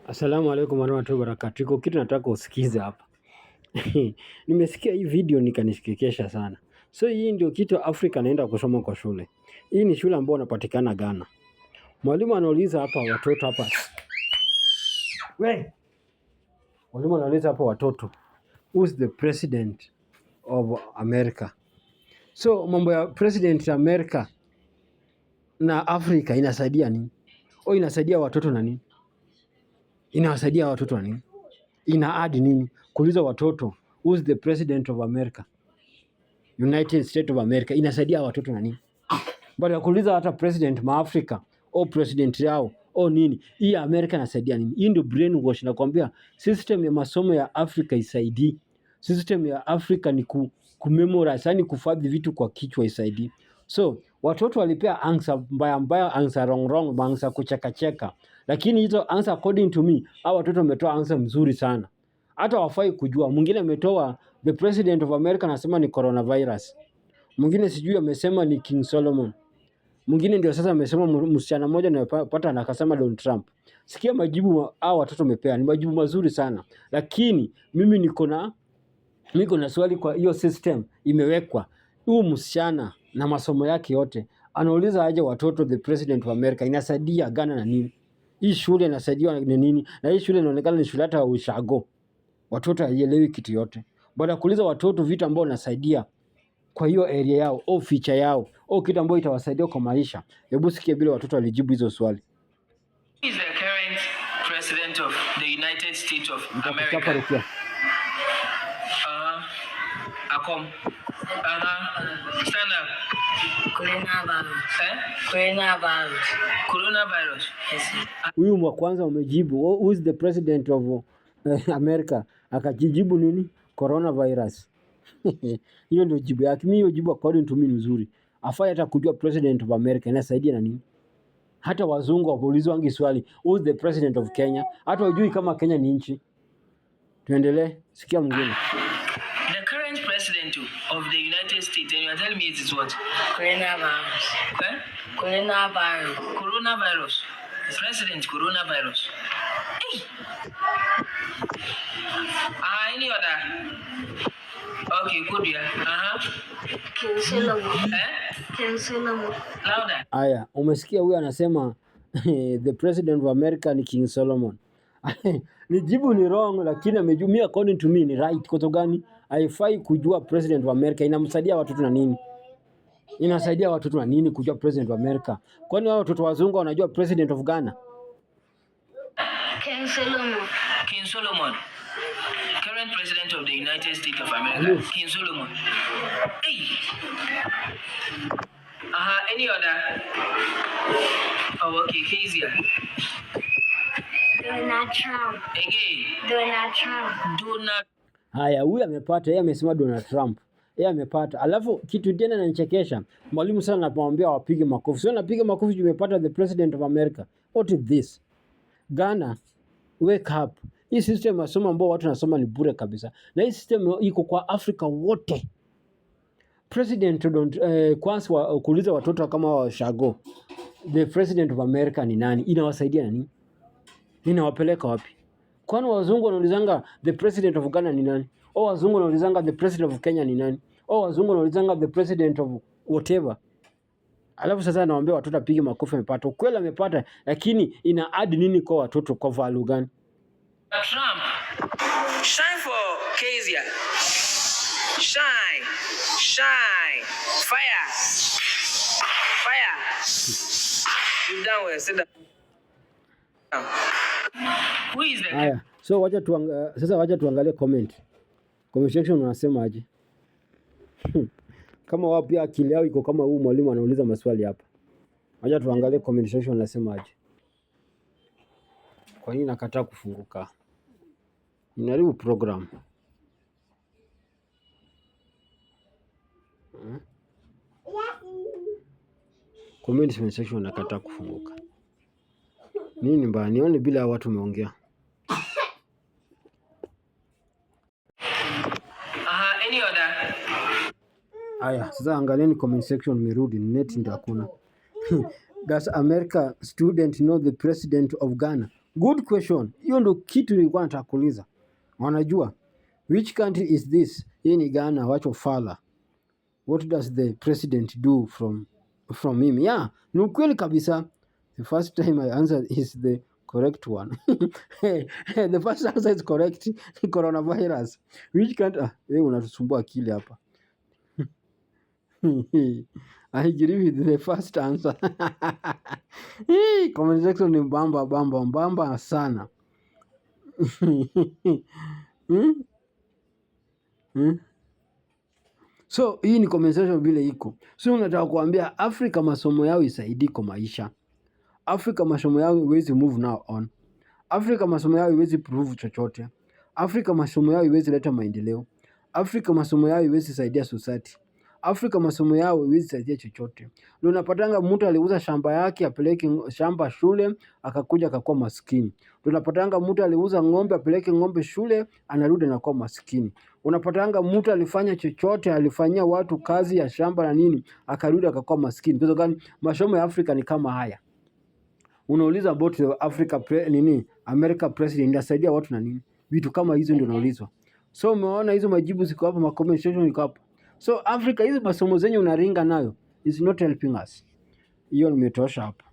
Assalamu alaikum warahmatullahi wabarakatuh. Iko kitu nataka usikize hapa. Nimesikia hii video nikanishikikesha sana. So hii ndio kitu Afrika naenda kusoma kwa shule. Hii ni shule ambayo inapatikana Ghana. Mwalimu anauliza hapa watoto hapa. We! Mwalimu anauliza hapa watoto. Who's the president of America? So mambo ya president America na Afrika inasaidia nini? Inasaidia watoto na nini? Inawasaidia watoto na nini? Ina add nini? Kuuliza watoto who's the president of America, United States of America, inasaidia watoto na nini? Baada ya kuuliza hata president maafrika au president yao au nini, hii America inasaidia nini? Hii ndio brainwash. Nakwambia system ya masomo ya Afrika isaidii. System ya Afrika ni kumemorize, yani kufadhi vitu kwa kichwa isaidii. So watoto walipea answer mbaya mbaya, answer wrong, answer kucheka, lakini hizo answer according to me, hao watoto wametoa answer mzuri sana. Hata wafai kujua. Mwingine ametoa the president of America anasema ni coronavirus. Mwingine sijui amesema ni King Solomon. Mwingine ndio sasa amesema msichana mmoja anayepata na akasema Donald Trump. Sikia majibu hao watoto wamepea, ni majibu mazuri sana. Lakini mimi niko na swali kwa hiyo system imewekwa. Huyu msichana na masomo yake yote anauliza aje watoto the president of America inasaidia Ghana na nini? Hii shule inasaidia na nini? Na hii shule inaonekana ni shule hata ushago. Watoto haielewi kitu yote. Baada ya kuuliza watoto vitu ambavyo vinasaidia kwa hiyo area yao au feature yao au kitu ambacho itawasaidia kwa maisha. Hebu sikia bila watoto walijibu hizo swali. Who is the current president of the United States of America? Akom. Stand up. Coronavirus. Yes. Huyu wa kwanza umejibu who is the president of America, akajibu nini? Coronavirus. Hiyo ndio jibu yake. Mimi hiyo jibu according to me ni nzuri. Afai hata kujua president of America inasaidia na nini? Hata wazungu waulizwa wangi swali who is the president of Kenya, hata wajui kama Kenya ni nchi. Tuendelee, sikia mwingine. The current president of the United States, and you are telling me it is what? Coronavirus. Eh? Coronavirus. President coronavirus. Hey. Any other? Okay, good yeah. King Solomon. King Solomon. Louder. Aya, umesikia huyu anasema the president of America ni King Solomon. Ni jibu ni wrong, lakini amejumia according to me ni right. Kwa sababu gani? Haifai kujua president of America inamsaidia watoto na nini? Inasaidia watoto na nini kujua president of America? Kwani wao watoto wazungu wanajua president of Ghana? King Solomon. King Solomon. Current president of the United States of America. Yes. King Solomon. Hey. Any other? Oh, okay. Easier. Donald Trump. Again. Donald Trump. Donald. Haya, huyu amepata, yeye amesema Donald Trump. Yeye amepata. Alafu kitu tena ananichekesha. Mwalimu sana anapomwambia wapige makofi. Sio napiga makofi juu umepata the president of America. What is this? Ghana, wake up. Hii system ya masomo ambao watu nasoma ni bure kabisa. Na hii system iko kwa Afrika wote. President kwanza kuuliza watoto kama washago the president of America ni nani? Inawasaidia nani? Inawapeleka wapi? Kwani wazungu wanaulizanga the president of Ghana ni nani? Au wazungu wanaulizanga the president of Kenya ni nani? Au wazungu wanaulizanga the president of whatever. Alafu sasa anawaambia watoto apige makofi amepata. Ukweli amepata, lakini ina add nini kwa watoto kwa value gani? Trump. Shine for Kezia. Shine. Fire. You down well. Sit down. Who is the Haya. So wacha tuangalie comment. Comment section unasema aje? Kama wao pia akili yao iko kama huu mwalimu anauliza maswali hapa. Wacha tuangalie comment section unasema aje. Kwa nini nakataa kufunguka? Inaribu program. Comment section nakataa kufunguka. Nini mbaya? Nione bila watu wameongea. Any other? Aya, sasa angalieni comment section imerudi, net ndio hakuna. Does America student know the president of Ghana? Good question. Hiyo ndo kitu nilikuwa nataka kuuliza. Wanajua which country is this? Hii ni Ghana, wacho fala. What does the president do from him? Yeah, ni ukweli kabisa. The first time I answer is the correct one. The first answer is correct. Coronavirus. Which country? Wewe unatusumbua akili hapa. I agree with the first answer. Comment section ni mbamba sana. So hii ni comment section vile iko. So unataka kuambia Afrika masomo yao isaidii kwa maisha. Afrika masomo yao iwezi move now on. Afrika masomo yao iwezi prove chochote. Afrika masomo yao iwezi leta maendeleo. Afrika masomo yao iwezi saidia society. Afrika masomo yao iwezi saidia chochote. Ndio unapatanga mtu aliuza shamba yake apeleke shamba shule akakuja akakuwa maskini. Ndio unapatanga mtu aliuza ng'ombe apeleke ng'ombe shule anarudi anakuwa maskini. Unapatanga mtu alifanya chochote, alifanyia watu kazi ya shamba na nini akarudi akakuwa maskini. Kwa sababu masomo ya Afrika ni kama haya. Unauliza about the America president inasaidia watu na nini? Vitu kama hizo ndio unaulizwa. So umeona hizo majibu ziko hapo, ma comment section iko hapo. So Africa hizo masomo zenye unaringa nayo is not helping us. Hiyo nimetosha hapo.